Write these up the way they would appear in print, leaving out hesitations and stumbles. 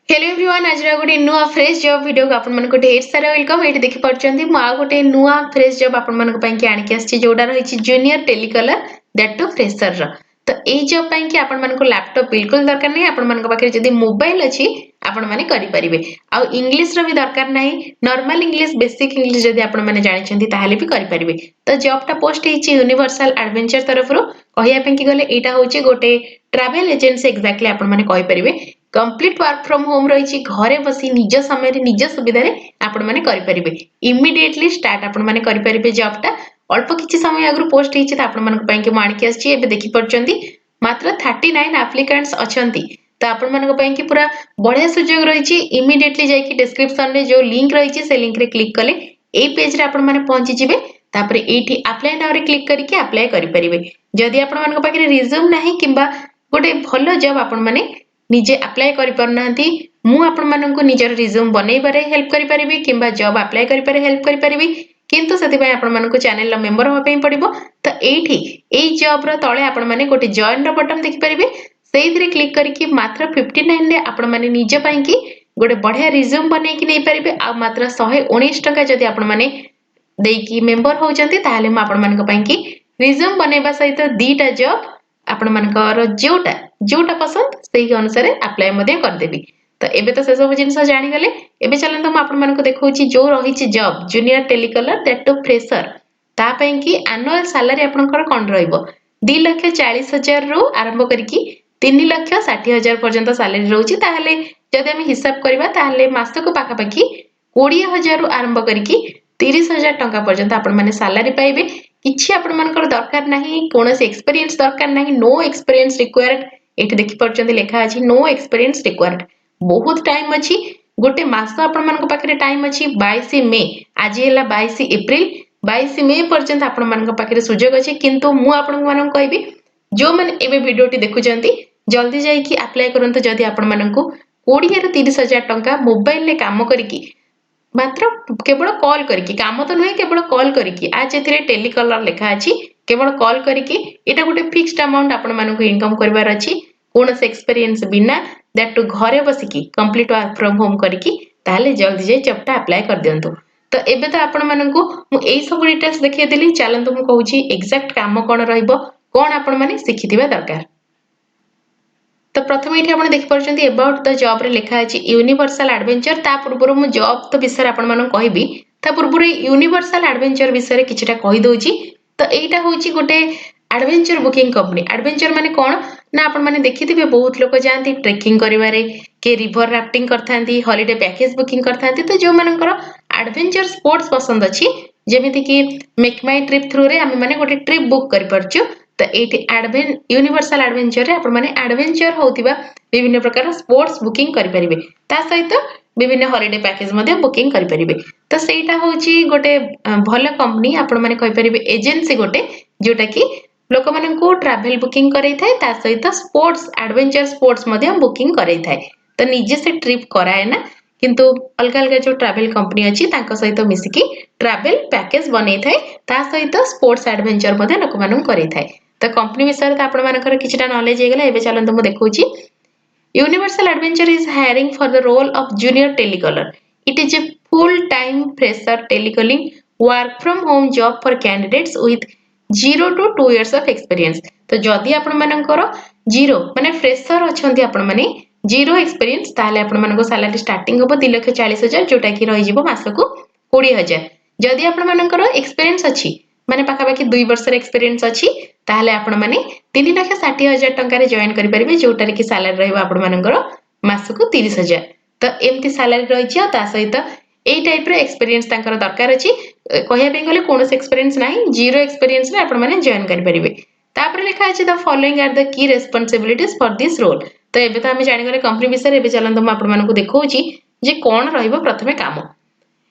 Hello everyone आज गोटे नुआ फ्रेश जॉब वीडियो को आपन को ढेर सारा वेलकम ये देखि परचंती मु आ गोटे नुआ फ्रेश जॉब आपन मन पई के आनिक आछि जोडा रही junior telecaller that too fresher रो तो ए जॉब पई के आपन मन को लैपटॉप बिल्कुल दरकार नहीं आपन मन पाखे जदी मोबाइल अछि आपन माने करि परिबे आ इंग्लिश रो भी दरकार नहीं नॉर्मल इंग्लिश बेसिक इंग्लिश जदी आपन माने जानि छथि ताहाले भी करि परिबे तो जॉब टा पोस्ट हेछि यूनिवर्सल एडवेंचर तरफ रो कहिया पई कि गले एटा होछि गोटे ट्रैवल एजेंसी एक्जेक्टली आपन माने कहि परिबे कंप्लीट वर्क फ्रॉम होम रही घरे बसी निज समय निज सुविधा आपण मैंने करें इमिडिएटली स्टार्ट आपण मैंने करें जॉब टा अल्प किसी समय आगु पोस्ट होती आणिकी आसी देखी पार्टी मात्र 39 एप्लिकेंट्स अच्छी तो आपण मानी पूरा बढ़िया सुजोग रही इमिडिएटली जाकि डिस्क्रिप्शन रे जो लिंक रही से लिंक रे क्लिक कले ए पेज रे आपण माने पहुंची जिवे तापर एठी अप्लाई नाउ रे क्लिक करके अप्लाई करि परिबे जदि आपण मानक पाखरे रिज्यूम नाही किंबा गोटे भलो जॉब आपण माने निजे अप्लाई करि परनांती मु आपण माननकु निजर रिज्यूम बनै बारे हेल्प करि परिबी किंबा जॉब अप्लाई करि पारे हेल्प करि परिबी किंतु सति पय आपण माननकु चैनल ला मेंबर हो पय पड़िबो तो एठी एई जॉब रो तळे आपण माने गोटे जॉइन रो बटन देखि परिबे सेइथिरे क्लिक करके मात्र 59 रे आपण माने निज पय कि गोटे बढ़िया रिज्यूम बनै कि नै परिबे आ मात्र 119 टका जदि आपण माने देकी मेंबर होउचंती ताहाले म आपण मानक पय कि रिज्यूम बनेबा सहित दीटा जॉब आपण मानकर जोटा जोटा पसंद सेही अनुसार अप्लाई मध्ये कर देबी तो एबे तो से सब जिंस जानि गले एबे चलंत म आपण मानको देखौची जो रहिची job junior telecaller that too fresher ता पय कि एनुअल सैलरी आपनकर कोन रहइबो 2,40,000 रु आरंभ करकी 3,60,000 पर्यंत सैलरी रहउची ताहले जदि हम हिसाब करबा ताहले मासको पाखा पाखी 20,000 रु आरंभ करकी 30,000 टंका पर्यंत आपण माने सैलरी पाइबे किछि आपण मानकर दरकार नाही कोनोसी एक्सपीरियंस दरकार नाही नो एक्सपीरियंस रिक्वायर्ड एठी देखि परचंती लेखा अछि नो एक्सपीरियंस रिक्वायर्ड बहुत टाइम अछि गोटे मास आपण मानक पाखरे टाइम अछि 22 मे आज हैला 22 अप्रैल 22 मे पर्यंत आपण मानक पाखरे सुजोग अछि किंतु मु आपण मानक कहबी जो माने एबे वीडियोटी देखुचंती जल्दी जाई कि अप्लाई करंत जदि आपण मानक 20 ରୁ 30,000 टंका मोबाइल ले काम करिकी मात्र केवल कॉल करके काम तो नुहे केवल कॉल करके आज एथिरे टेलीकलर लेखा अछि केवल कॉल करके एटा गोटे फिक्स्ड अमाउंट आपण मानक इनकम करबार अछि कोनोस एक्सपीरियंस बिना दैट टू घरे बसिकी कंप्लीट वर्क फ्रॉम होम करके ताले जल्दी जे जॉबटा अप्लाई कर दियंतु तो एबे तो आपण मानक मु एई सब डिटेल्स देखिए देली चलंतु मु कहूची एग्जैक्ट काम कोन रहइबो कोन आपण माने सिखिथिबा दरकार तो प्रथम ये आप देखिए अबाउट द जॉब रे लिखा है यूनिवर्सल एडवेंचर ता पूर्व मु जॉब तो विषय आपण मानक कहबी ता पूर्व यूनिवर्सल एडवेंचर विषय रे किछटा कहि दोची तो एटा होची गोटे एडवेंचर बुकिंग कंपनी एडवेंचर माने कोन ना आपण माने देखिथिबे बहुत लोक जानती ट्रेकिंग करिवारे के रिवर राफ्टिंग करथांती हॉलिडे पैकेज बुकिंग करथांती तो जो मानकर एडवेंचर स्पोर्ट्स पसंद अछि जेमिति कि मेक माय ट्रिप थ्रू रे हम माने गोटे ट्रिप बुक करि परछु तो ये यूनिवर्सल एडवेंचर रे आपण माने एडवेंचर होतिबा विभिन्न प्रकार स्पोर्ट्स बुकिंग करि परिबे ता सहित विभिन्न हॉलिडे पैकेज मध्ये बुकिंग करि परिबे तो सेटा होची गोटे भलो कंपनी आपण माने कहि परिबे एजेंसी गोटे जोटा कि लोक माननकु ट्रैवल बुकिंग करई थाए ता सहित स्पोर्ट्स एडवेंचर स्पोर्ट्स मध्ये बुकिंग करई थाए तो निजे से ट्रिप कराए ना किंतु अलग अलग जो ट्रैवल कंपनी अछि तांको सहित मिसिकी ट्रैवल पैकेज बनै थाए ता सहित स्पोर्ट्स एडवेंचर मध्ये लोक मानन करई थाए तो कंपनी विषय आपण मानकर किछटा नॉलेज हे गेला एबे चलंतु मु देखौची Universal Adventure is hiring for the role of junior telecaller it is a full time fresher telecalling work from home job for candidates with 0 to 2 years of experience तो जदि आपण मानकर 0 माने फ्रेशर अछंती आपण माने 0 एक्सपीरियंस ताले आपण मानको सैलरी स्टार्टिंग होबो 2,40,000 जोटा कि रहि जिवो मासको 20,000 जदि आपण मानकर एक्सपीरियंस अछि माने पाखा पाखी 2 वर्ष एक्सपीरियंस अछि ताहले आपण माने 3,60,000 टंका रे जॉइन करि परिबे जोटा कि सैलरी रहइबो आपण मानकर मासको 30,000 तो एमती सैलरी रहि छ ता सहित ए टाइप रे एक्सपीरियंस तांकर दरकार अछि कहिया पे गले कोनोस एक्सपीरियंस नाही जीरो एक्सपीरियंस रे आपण माने जॉइन करि परिबे तापर लिखा अछि the following are the key responsibilities for this role तो एबे तो हमें जानि गले कंपनी विषय एबे चलंत म आपण मानको देखौची जे कोन रहइबो प्रथमे काम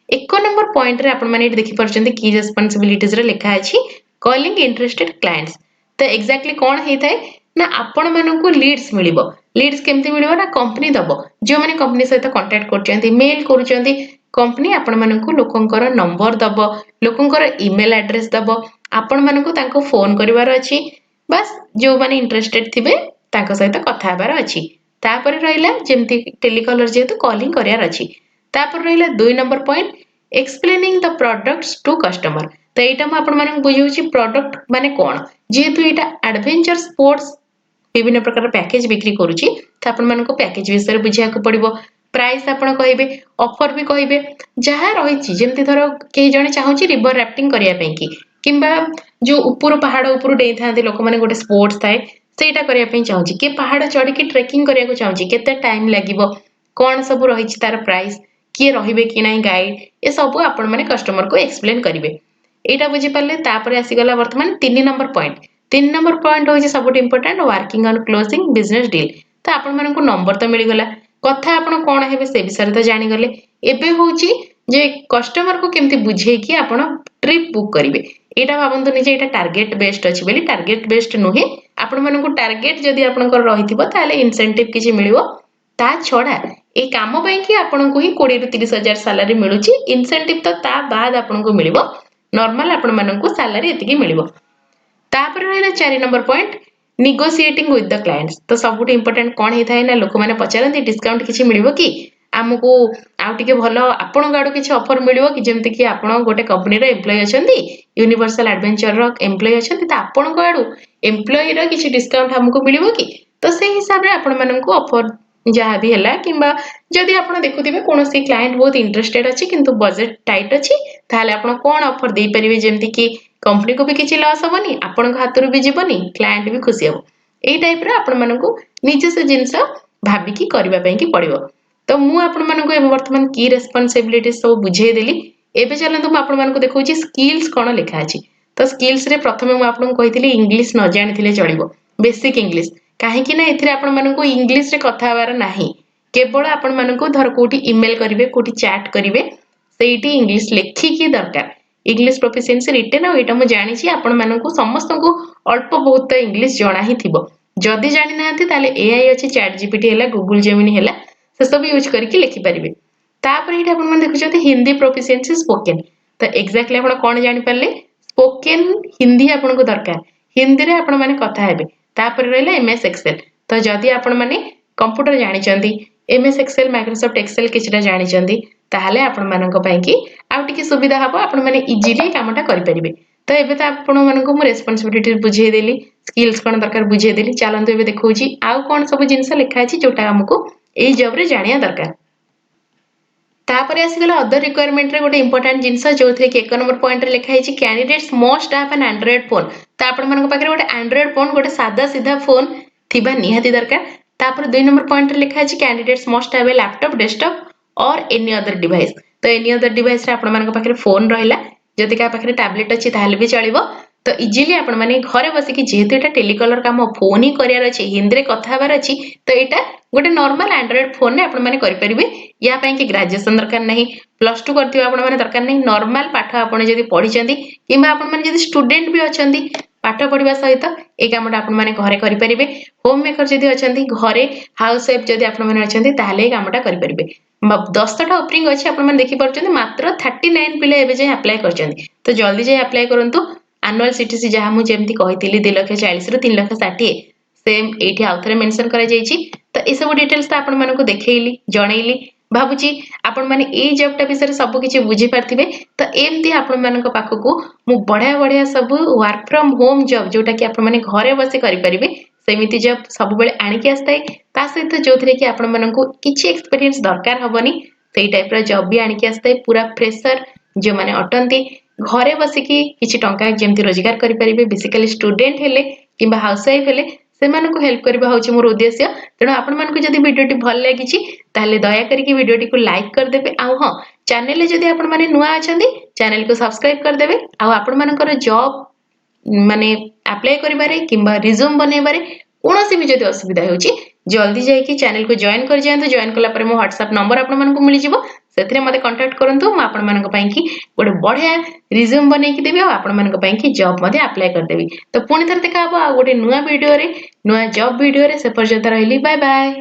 एक नंबर पॉइंट रे आपण माने देखि परचंती की रिस्पांसिबिलिटीज रे लिखा अछि कॉलिंग इंटरेस्टेड क्लाइंट्स तो एग्जैक्टली कोन हेइथाय ना आपण मानको लीड्स मिलिबो लीड्स केमती मिलिबो ना कंपनी दबो जो माने कंपनी सहित कांटेक्ट करचंती मेल करूचंती कंपनी आपण मानको लोकंकर नंबर दबो लोकंकर ईमेल एड्रेस दबो आपण मानको तांको फोन करिवार अछि बस जो माने इंटरेस्टेड थिबे तांको सहित कथा हबार अछि तापर रहिला जेमती टेलीकॉलर जेहेतु कॉलिंग करियार अछि। तापर रहिला 2 number point explaining the products to customer. तो एटा म आपण मानक बुझियोछि प्रोडक्ट माने कोन, जेहेतु एटा एडवेंचर स्पोर्ट्स विभिन्न प्रकार पैकेज बिक्री करूछि त आपण मानक पैकेज विषय बुझिया को पड़िबो। प्राइस आपण कहिबे, ऑफर भी कहिबे, जहा रहिछि जेमति धरो के जणे चाहूछि रिवर राफ्टिंग करिया पई किंबा जो ऊपर पहाड़ ऊपर डेई थांते लोक माने गोटे स्पोर्ट्स थाए सेटा करिया पई चाहूछि के पहाड़ चढ़ी के ट्रेकिंग करिया को चाहूछि केते टाइम लागिवो, कोन सब रहिछि तार प्राइस, किए रहिबे कि नाही गाइड, ए सब आपण माने कस्टमर को एक्सप्लेन करिवे। एटा बुझी पाले तापर आसी गला वर्तमान 3 नंबर पॉइंट। 3 नंबर पॉइंट होछि सबुट important working on closing business deal. तो आपण मानक नंबर तो मिली गला, कथा आपण कोन हेबे से विषय तो जानि गले। एबे होछि जे कस्टमर को केमति बुझे कि आपण ट्रिप बुक करिवे। एटा भाबंतु निजे एटा टारगेट बेस्ड अछि बेली टारगेट बेस्ड नुहे। आपण मानक टारगेट जदि आपनकर रहिथिबो ताले इंसेंटिव किछि मिलिवो। ता छडा ए काम पई कि आपनको ही 20 रु 30 हजार सैलरी मिलुची, इंसेंटिव तो ता बाद आपनको मिलिवो। नॉर्मल आपण माननको सैलरी एतिकी मिलिवो। तापर रहला 4 number point negotiating with the clients. तो सबुट इंपोर्टेंट कोन हे थाए ना लोक माने पचारंती डिस्काउंट किछि मिलिवो कि आमको आउ टिके भलो आपण गाडो किछि ऑफर मिलिवो कि जेमति कि आपण गोटे कंपनी रे एम्प्लॉय अछंती, यूनिवर्सल एडवेंचर रो एम्प्लॉय अछंती, त आपण गाडो एम्प्लॉय रो किछि डिस्काउंट हमको मिलिवो कि। तो से हिसाब रे आपण माननको ऑफर जहाँ भी है किंबा जदि आप देखुथिबे कोनोसी क्लाइंट बहुत इंटरेस्टेड अछि किंतु बजेट टाइट अछि ताले आपण कोन ऑफर दे परिबे जेमति कि कंपनी को भी किछि लॉस होबनी, आपण हातरु भी जीवनी, क्लाइंट भी खुशी हो। एई टाइप रे आपण माननको निजे से जिंस भाबी कि करबा पई कि पड़िबो। तो मु आपण माननको एबे वर्तमान की रेस्पोंसिबिलिटी सब बुझे देली। एबे चलंतु मु आपण माननको देखौछि स्किल्स कोन लेखा अछि। तो स्किल्स रे प्रथमे मु आपन कहितली इंग्लिश न जानिथिले चलिबो, बेसिक इंग्लिश। काहे कि ना एथिरे आपण माननको इंग्लिश रे कथा हबार नाही, केवल आपण माननको धर कोठी ईमेल करिवे कोठी चैट करिवे सेठी इंग्लिश लेखिकी दरकार। इंग्लिश प्रोफिशिएंसी रिटन आ एटा मु जानि छी आपण माननको समस्तनको अल्प बहुत इंग्लिश जणा ही थिबो। जदि जानि नाहंती ताले एआई अछि, चैट जीपीटी हैला, गूगल जेमिनी हैला, से सब यूज करके लिखि परिबे। तापर एटा आपण माने देखुछते हिंदी प्रोफिशिएंसी स्पोकन। तो एक्जेक्टली आपण कोन जानि पारले स्पोकन हिंदी आपनको दरकार, हिंदी रे आपण माने कथा हेबे। तापर रहला एमएस एक्सेल। तो जदि आपण माने कंप्यूटर जानि चंदी, एमएस एक्सेल माइक्रोसॉफ्ट एक्सेल किछटा जानि चंदी, ताहाले आपण मानक पई कि आउ टिके सुविधा हबो, आपण माने इजीली कामटा करि परिबे। तो एबे तो आपण मानक मु रेस्पोंसिबिलिटी बुझे देली, स्किल्स कोन दरकार बुझे देली। चलंतु एबे देखौछि आउ कोन सब जिंस लिखा अछि जोटा हमको एई जॉब रे जानिया दरकार। तापर आसीगला अदर रिक्वायरमेंट रे गोटे इंपोर्टेंट जिंस जो थे कि 1 नंबर पॉइंट रे लिखा है candidates must have an Android phone. तो आपण मानक पाखरे गोटे एंड्रॉइड फोन, गोटे सादा सीधा फोन थिबा निहाती दरकार। तापर 2 नंबर पॉइंट रे लिखा है candidates must have a laptop, desktop और एनी अदर डिवाइस। तो एनी अदर डिवाइस रे आपण मानक पाखरे फोन रहिला, जदि का पाखरे टैबलेट अछि ताहाले भी चलिबो। तो इजीली आपण माने घरे बसी कि जेहेतु एटा टेलीकॉलर काम फोन ही करियार अछि, हिंदी रे कथा हबार अछि, तो एटा गोटे नॉर्मल एंड्रॉइड फोन रे आपण माने करि परिबे। या पई कि ग्रेजुएशन दरकार नहीं, प्लस 2 करथिबा आपण माने दरकार नहीं, नॉर्मल पाठ आपण जदि पढि चंदी किबा आपण माने जदि स्टूडेंट भी अछंती पाठ पढिबा सहित ए कामटा आपण माने घरे करि परिबे। होम मेकर जदि अछंती घरे, हाउस वाइफ जदि आपण माने अछंती ताहाले ए कामटा करि परिबे। 10टा ओपनिंग अछि आपण माने देखि परछंती, मात्र 39 पिले एबे जे अप्लाई करछंती। तो जल्दी जे अप्लाई करंतु। एनुअल सीटीसी जहा मु जेमति कहितली 2,40,000 रु 3,60,000 सेम एठी आउथरे मेंशन करा जाईची। तो ए सब डिटेल्स तो आपण मानको देखैली जणैली, भाबुची आपण माने ए जॉबटा विषय सब किछि बुझी पारथिबे। तो एमती आपण मानको पाखकू मु बढ़िया बढ़िया सब वर्क फ्रॉम होम जॉब जोटा कि आपण माने घरे बसी करि परिबे सेमिति जॉब सब बेले आनि के आस्ताय। ता सहित जोथरे कि आपण मानको किछि एक्सपीरियंस दरकार हबनी, सेई टाइप रो जॉब भी आनि के आस्ताय। पूरा फ्रेशर जो माने अटंती घरे बसी किछि टंका जेमति रोजगार करि परिबे, बेसिकली स्टूडेंट हेले किबा हाउसवाइफ हेले सेमानको हेल्प करबा होची मोर उद्देश्य। तेणु आपण मानको जदि वीडियोटी भल लागिछि ताले दया करिकि वीडियोटी को लाइक कर देबे। आ हां, चैनल ले जदि आपण माने नुआ अछंती चैनल को सब्सक्राइब कर देबे। आ आपण मानकर जॉब माने अप्लाई करिबारे किबा रिज्यूम बनेबारे कोनोसी भी जदि असुविधा होची जल्दी जाई कि चैनल को जॉइन कर जायंतु। जॉइन कला परे मो व्हाट्सएप नंबर आपण मानको मिलि जिवो, सेथिरे मते कांटेक्ट करंतु। म आपण मानको पई कि गोटे बढ़िया रिज्यूम बनै कि देबी, आपण मानको पई कि जॉब मते अप्लाई कर देबी। तो पुणी थर देखा हबो आ गोटे नुआ वीडियो रे, नुआ जॉब वीडियो रे। से पर्यंत रहली, बाय बाय।